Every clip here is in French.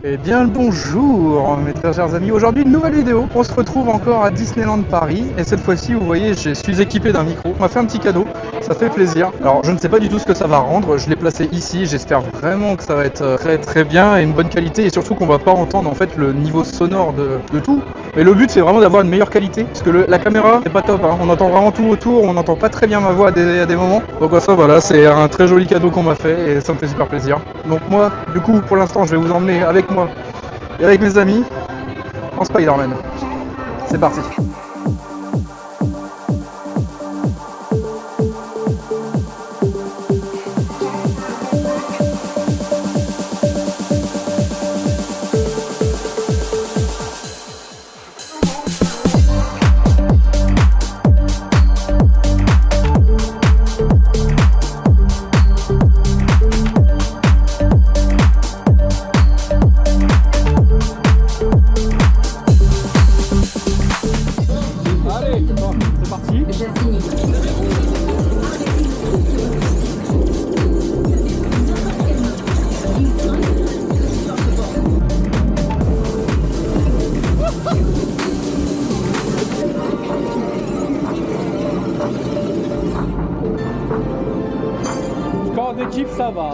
Eh bien le bonjour mes très chers amis, aujourd'hui une nouvelle vidéo, on se retrouve encore à Disneyland Paris et cette fois-ci vous voyez je suis équipé d'un micro, on m'a fait un petit cadeau, ça fait plaisir. Alors je ne sais pas du tout ce que ça va rendre, je l'ai placé ici, j'espère vraiment que ça va être très bien et une bonne qualité et surtout qu'on va pas entendre en fait le niveau sonore de tout. Mais le but c'est vraiment d'avoir une meilleure qualité parce que la caméra c'est pas top, hein. On entend vraiment tout autour, on n'entend pas très bien ma voix à des moments. Donc ça voilà, c'est un très joli cadeau qu'on m'a fait et ça me fait super plaisir. Donc moi du coup pour l'instant je vais vous emmener avec moi et avec mes amis en Spider-Man. C'est parti. D'équipe, ça va.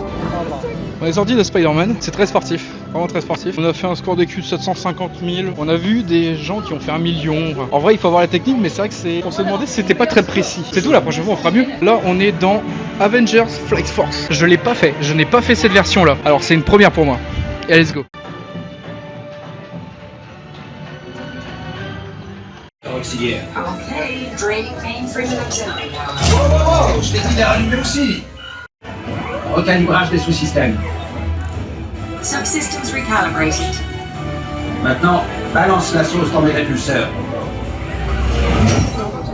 On est sorti de Spider-Man, c'est très sportif, vraiment très sportif. On a fait un score d'équipe de 750 000, on a vu des gens qui ont fait 1 million. En vrai il faut avoir la technique mais c'est vrai que c'est... On s'est demandé si c'était pas très précis. C'est tout, la prochaine fois on fera mieux. Là on est dans Avengers Flight Force. Je l'ai pas fait, je n'ai pas fait cette version là. Alors c'est une première pour moi. Et let's go. Auxiliaire. Okay, draining mainframe auxiliary. Oh, je t'ai dit de la rallumer aussi. Recalibrage des sous-systèmes. Subsystems recalibrated. Maintenant, balance la sauce dans mes répulseurs.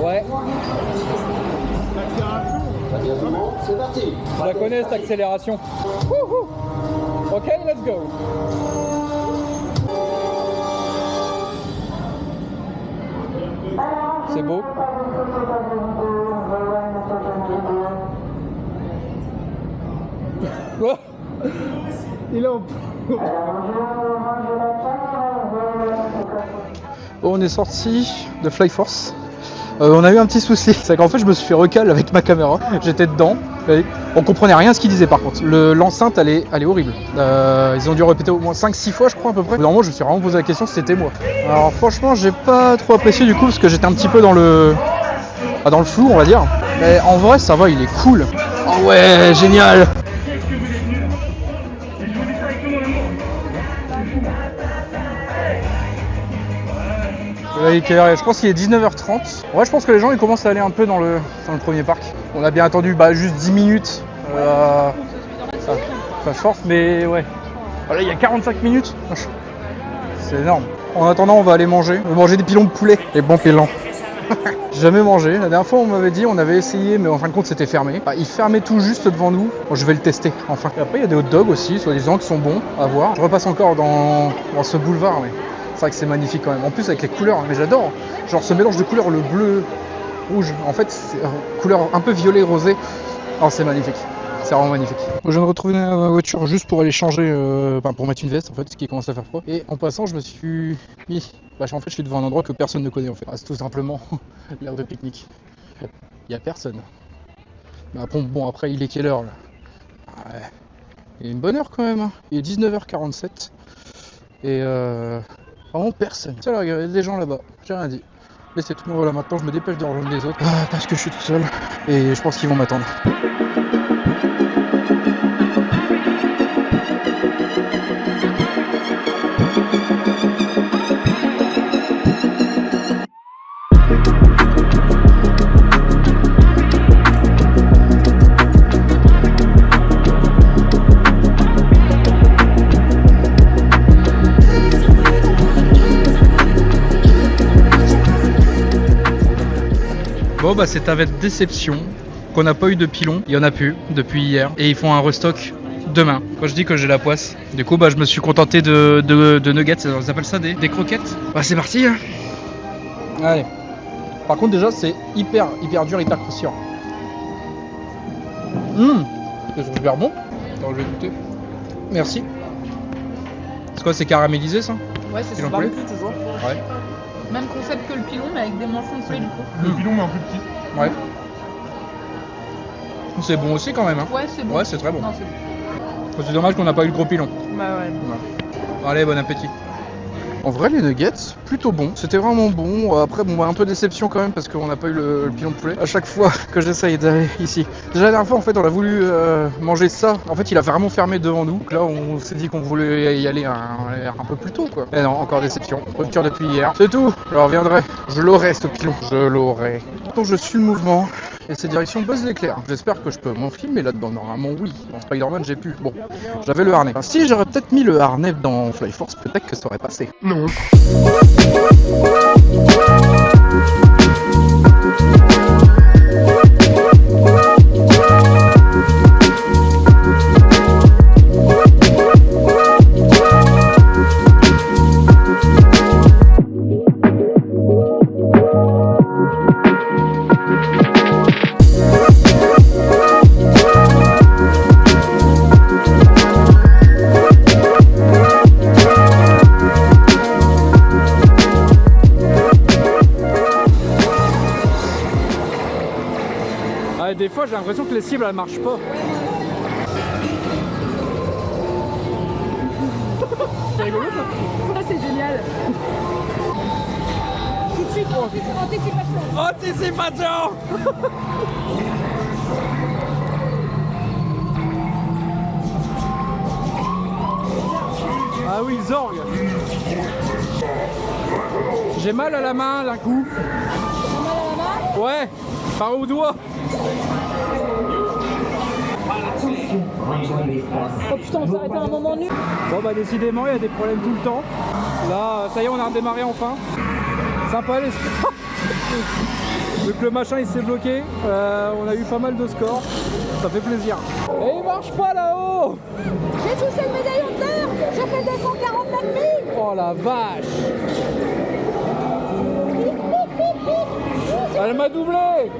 Ouais. C'est parti. Je la connais cette accélération. Wouhou. Ok, let's go. C'est beau. Il est en... Bon, on est sorti de Flight Force. On a eu un petit souci, c'est qu'en fait je me suis fait recal avec ma caméra, j'étais dedans, on comprenait rien ce qu'ils disaient par contre, l'enceinte elle est horrible, ils ont dû répéter au moins 5-6 fois je crois à peu près. Normalement je me suis vraiment posé la question si c'était moi. Alors franchement j'ai pas trop apprécié du coup parce que j'étais un petit peu dans le flou on va dire, mais en vrai ça va, il est cool. Oh ouais, génial. Je pense qu'il est 19h30. Ouais, je pense que les gens ils commencent à aller un peu dans le premier parc. On a bien attendu juste 10 minutes. Pas force, mais ouais. Voilà, il y a 45 minutes. C'est énorme. En attendant, on va aller manger. On va manger des pilons de poulet. Les bons pilons. J'ai jamais mangé. La dernière fois, on m'avait dit, on avait essayé, mais en fin de compte, c'était fermé. Il fermait tout juste devant nous. Bon, je vais le tester, enfin. Et après, il y a des hot dogs aussi, soi-disant, qui sont bons à voir. Je repasse encore dans ce boulevard, mais c'est vrai que c'est magnifique quand même. En plus, avec les couleurs, mais j'adore. Genre ce mélange de couleurs, le bleu, rouge. En fait, c'est couleur un peu violet, rosé. Oh, c'est magnifique. C'est vraiment magnifique. Je viens de retrouver ma voiture juste pour aller changer, pour mettre une veste en fait, ce qui commence à faire froid. Et en passant, je me suis mis. En fait, je suis devant un endroit que personne ne connaît en fait. C'est tout simplement l'aire de pique-nique. Il n'y a personne. Mais après, il est quelle heure là? Ouais. Il est une bonne heure quand même. Hein. Il est 19h47. Et vraiment personne. Tiens, là, il y a des gens là-bas. J'ai rien dit. Laissez tout. Voilà, maintenant je me dépêche de rejoindre les autres. Parce que je suis tout seul. Et je pense qu'ils vont m'attendre. Bon bah c'est avec déception qu'on n'a pas eu de pilon, il y en a plus depuis hier et ils font un restock demain. Quand je dis que j'ai la poisse, du coup bah je me suis contenté de nuggets, on appelle ça des croquettes. Bah c'est parti hein. Allez. Par contre déjà c'est hyper dur, hyper croustillant. C'est super bon. Alors je vais goûter. Merci. C'est quoi, c'est caramélisé ça? Ouais, c'est Pilon sur poulet. barbecue toujours. Ouais. Même concept que le pilon, mais avec des manchons de poulet du coup. Le pilon, mais un peu petit. Ouais. C'est bon aussi quand même, hein. Ouais, c'est bon. Ouais, c'est très bon. Non, c'est bon. C'est dommage qu'on n'a pas eu le gros pilon. Bah ouais. Allez, bon appétit. En vrai, les nuggets, plutôt bon. C'était vraiment bon. Après, bon, bah, un peu déception quand même parce qu'on n'a pas eu le pilon de poulet. À chaque fois que j'essaye d'aller ici. Déjà, la dernière fois, en fait, on a voulu manger ça. En fait, il a vraiment fermé devant nous. Donc là, on s'est dit qu'on voulait y aller un peu plus tôt, quoi. Et non, encore déception. Rupture depuis hier. C'est tout. Je reviendrai. Je l'aurai, ce pilon. Je l'aurai. Donc, je suis le mouvement. Et c'est direction Buzz l'éclair. J'espère que je peux m'enfilmer là-dedans. Normalement, oui. Dans Spider-Man, j'ai pu. Bon, j'avais le harnais. Enfin, si j'aurais peut-être mis le harnais dans Fly Force, peut-être que ça aurait passé. Non. Ah, des fois j'ai l'impression que les cibles elles marchent pas. C'est rigolo ça. Ah, c'est génial. Tout de suite, anticipation. Anticipation. Ah oui, Zorg. J'ai mal à la main d'un coup. Ouais, par au doigt. Oh putain, on s'est arrêté à un moment nu. Bon bah décidément il y a des problèmes tout le temps. Là ça y est on a redémarré enfin. Sympa les donc le machin il s'est bloqué. On a eu pas mal de scores. Ça fait plaisir. Et il marche pas là-haut. J'ai touché le médaillon de terre. J'ai fait 249 000. Oh la vache. Elle m'a doublé.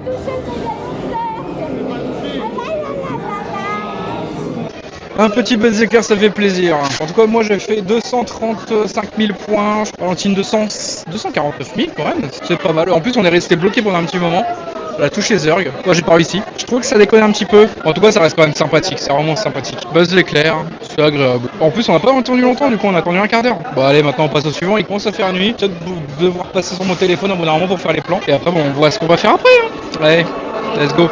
Un petit Buzz éclair, ça fait plaisir. En tout cas, moi j'ai fait 235 000 points. Valentine 249 000 quand même. C'est pas mal. En plus, on est resté bloqué pendant un petit moment. Elle a touché Zerg. Moi j'ai pas réussi. Je trouve que ça déconne un petit peu. En tout cas, ça reste quand même sympathique. C'est vraiment sympathique. Buzz l'éclair, c'est agréable. En plus, on n'a pas attendu longtemps. Du coup, on a attendu un quart d'heure. Bon, allez, maintenant on passe au suivant. Il commence à faire nuit. Peut-être devoir passer sur mon téléphone au bout d'un moment pour faire les plans. Et après, bon, on voit ce qu'on va faire après. Hein. Allez, let's go.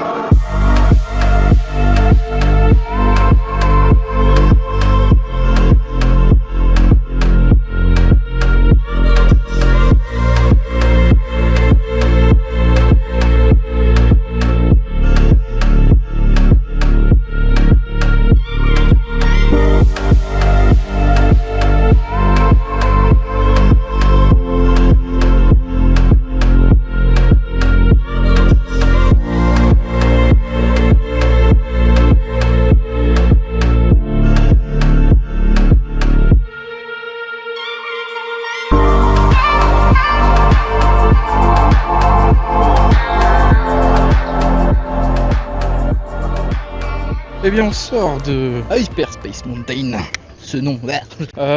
Eh bien, on sort de Hyperspace Mountain. Ce nom.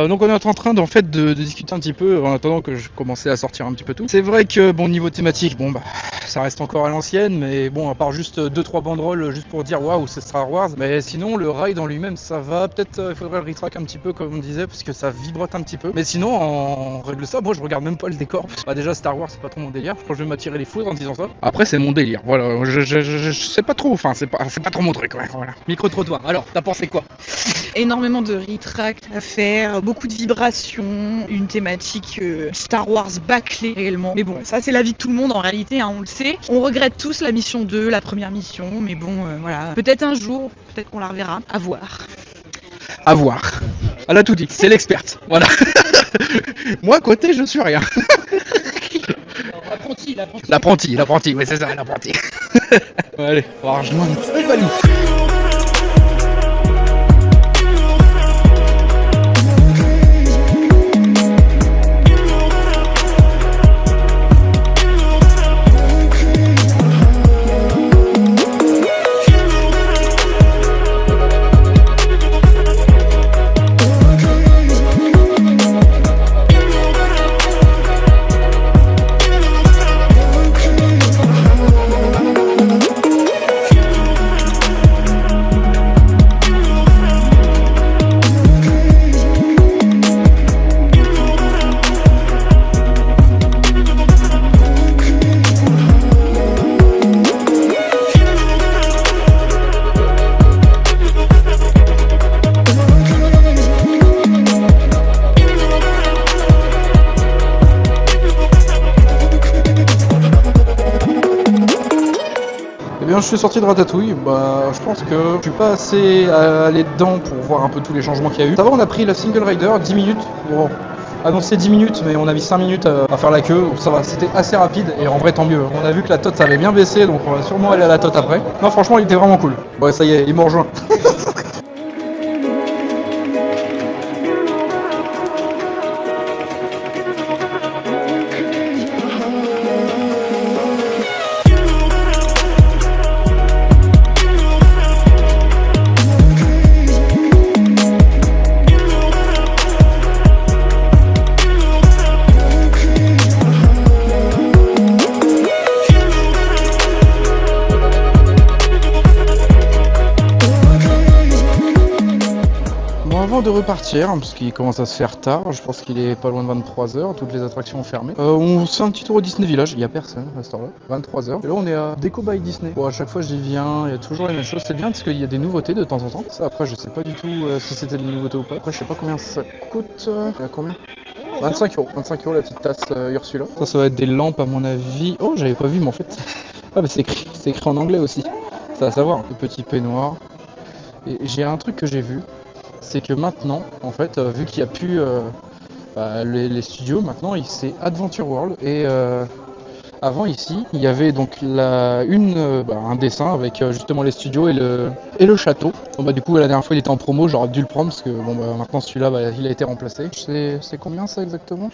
Donc on est en train de discuter un petit peu en attendant que je commençais à sortir un petit peu tout. C'est vrai que bon, niveau thématique, bon bah ça reste encore à l'ancienne, mais bon, à part juste 2-3 banderoles juste pour dire waouh c'est Star Wars, mais sinon le ride en lui-même ça va, peut-être il faudrait le retrack un petit peu comme on disait parce que ça vibrote un petit peu. Mais sinon en règle ça, moi je regarde même pas le décor. Bah déjà Star Wars c'est pas trop mon délire, je crois que je vais m'attirer les foudres en disant ça. Après c'est mon délire, voilà, je sais pas trop, enfin c'est pas trop mon truc, ouais, voilà. Micro-trottoir, alors t'as pensé quoi? Énormément de retrack à faire, beaucoup de vibrations, une thématique Star Wars bâclée réellement. Mais bon, ça c'est l'avis de tout le monde en réalité, hein, on le sait. On regrette tous la mission 2, la première mission, mais bon, voilà. Peut-être un jour, peut-être qu'on la reverra. À voir. À voir. Elle a tout dit, c'est l'experte. Voilà. Moi, à côté, je suis rien. L'apprenti, ouais, c'est ça, l'apprenti. Allez, on va rejoindre Valou. bien, je suis sorti de Ratatouille. Bah, je pense que je suis pas assez allé dedans pour voir un peu tous les changements qu'il y a eu. Ça va, on a pris la single rider, 10 minutes. Bon, annoncé 10 minutes, mais on a mis 5 minutes à faire la queue. Ça va, c'était assez rapide et en vrai, tant mieux. On a vu que la tote, ça avait bien baissé, donc on va sûrement aller à la tote après. Non, franchement, il était vraiment cool. Ouais, ça y est, il m'en rejoint. Avant de repartir, parce qu'il commence à se faire tard, je pense qu'il est pas loin de 23h, toutes les attractions ont fermé. On se fait un petit tour au Disney Village, il n'y a personne à cette heure-là, 23h. Et là on est à Deco by Disney. Bon, à chaque fois j'y viens, il y a toujours les mêmes choses, c'est bien parce qu'il y a des nouveautés de temps en temps. Ça après je sais pas du tout si c'était des nouveautés ou pas. Après je sais pas combien ça coûte, il y a combien 25 €, 25 € la petite tasse Ursula. Ça va être des lampes à mon avis. Oh, j'avais pas vu mais en fait. Ah bah c'est écrit en anglais aussi. Ça va savoir, le petit peignoir. Et j'ai un truc que j'ai vu. C'est que maintenant, en fait, vu qu'il n'y a plus les studios, maintenant c'est Adventure World. Et avant ici, il y avait donc un dessin avec justement les studios et le château. Bon, bah, du coup, la dernière fois il était en promo, j'aurais dû le prendre parce que bon, bah, maintenant celui-là il a été remplacé. C'est combien ça exactement?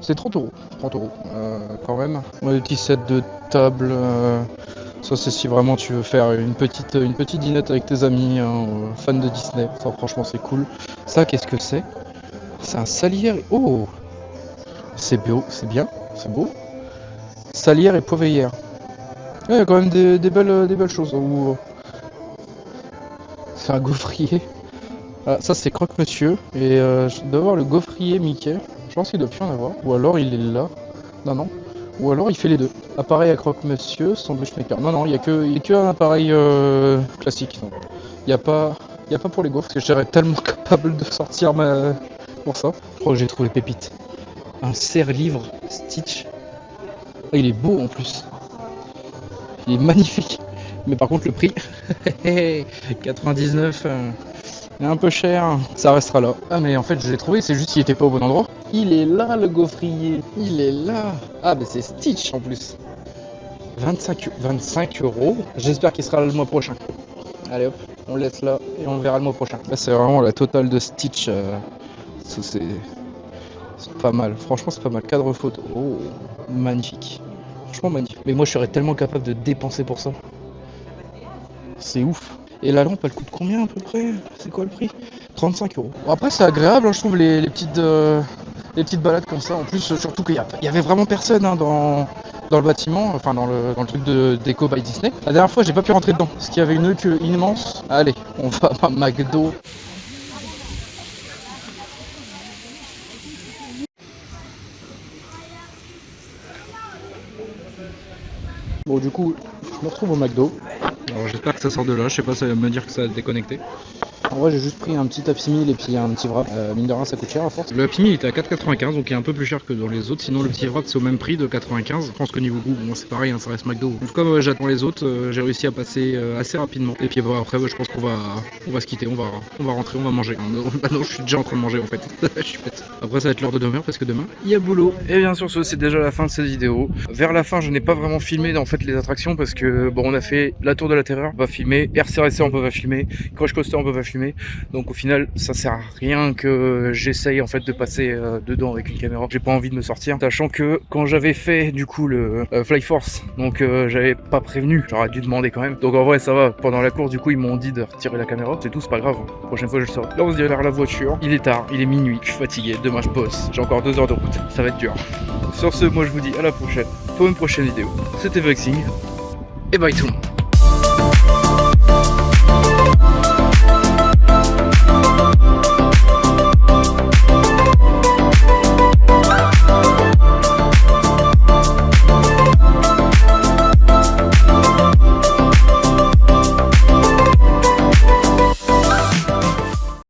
C'est 30 €. 30 € quand même. Ouais, le petit set de table. Ça c'est si vraiment tu veux faire une petite dînette avec tes amis, fans de Disney. Ça franchement c'est cool. Ça qu'est-ce que c'est? C'est un salière. Oh, c'est beau, c'est bien, c'est beau. Salière et poivrière. Ouais, il y a quand même des belles choses. C'est un gaufrier. Ah, ça c'est Croque-Monsieur. Et je dois avoir le gaufrier Mickey. Je pense qu'il doit plus en avoir. Ou alors il est là. Non. Ou alors il fait les deux. Appareil à croque-monsieur, sandwich maker. Non, il y a que un appareil classique. Il n'y a pas pour les gaufres, parce que je serais tellement capable de sortir pour ça. Je crois que j'ai trouvé pépite. Un serre-livre Stitch. Ah, il est beau en plus. Il est magnifique. Mais par contre le prix, 99, il est un peu cher. Ça restera là. Ah mais en fait je l'ai trouvé, c'est juste qu'il était pas au bon endroit. Il est là le gaufrier. Il est là. Ah mais c'est Stitch en plus. 25 €. J'espère qu'il sera là le mois prochain. Allez hop, on le laisse là et on verra le mois prochain. Là c'est vraiment la totale de Stitch. C'est pas mal. Franchement c'est pas mal. Cadre photo. Oh, magnifique. Franchement magnifique. Mais moi je serais tellement capable de dépenser pour ça. C'est ouf. Et la lampe elle coûte combien à peu près? C'est quoi le prix? 35 €. Bon, après c'est agréable, hein, je trouve les petites balades comme ça. En plus surtout qu'il y avait vraiment personne dans le bâtiment, enfin dans le truc de Deco by Disney. La dernière fois j'ai pas pu rentrer dedans parce qu'il y avait une queue immense. Allez, on va à McDo. Bon du coup je me retrouve au McDo. Alors j'espère que ça sort de là, je sais pas, ça va me dire que ça a déconnecté. En vrai j'ai juste pris un petit Happy Meal et puis un petit wrap. Mine de rien ça coûte cher à force. Le Happy Meal était à 4,95 donc il est un peu plus cher que dans les autres. Sinon le petit wrap c'est au même prix de 95. Je pense que niveau goût, bon, c'est pareil, hein, ça reste McDo. En tout cas j'attends les autres, j'ai réussi à passer assez rapidement. Et puis après je pense qu'on va se quitter, on va rentrer, on va manger. Bah non je suis déjà en train de manger en fait. Je suis bête. Après ça va être l'heure de dormir parce que demain il y a boulot. Et bien sûr c'est déjà la fin de cette vidéo. Vers la fin je n'ai pas vraiment filmé en fait les attractions parce que bon on a fait la tour de la terreur, on va filmer, RCRC on peut pas filmer, Crush Coaster on peut pas filmer. Donc au final ça sert à rien que j'essaye en fait de passer dedans avec une caméra. J'ai pas envie de me sortir, sachant que quand j'avais fait du coup le Fly Force, donc j'avais pas prévenu, j'aurais dû demander quand même. Donc en vrai ça va, pendant la course du coup ils m'ont dit de retirer la caméra, c'est tout, c'est pas grave, prochaine fois je le saurai. Là on se dirige vers la voiture, il est tard, il est minuit, je suis fatigué, demain je bosse, j'ai encore 2 heures de route, ça va être dur. Sur ce moi je vous dis à la prochaine pour une prochaine vidéo. C'était Vexing et bye tout le monde.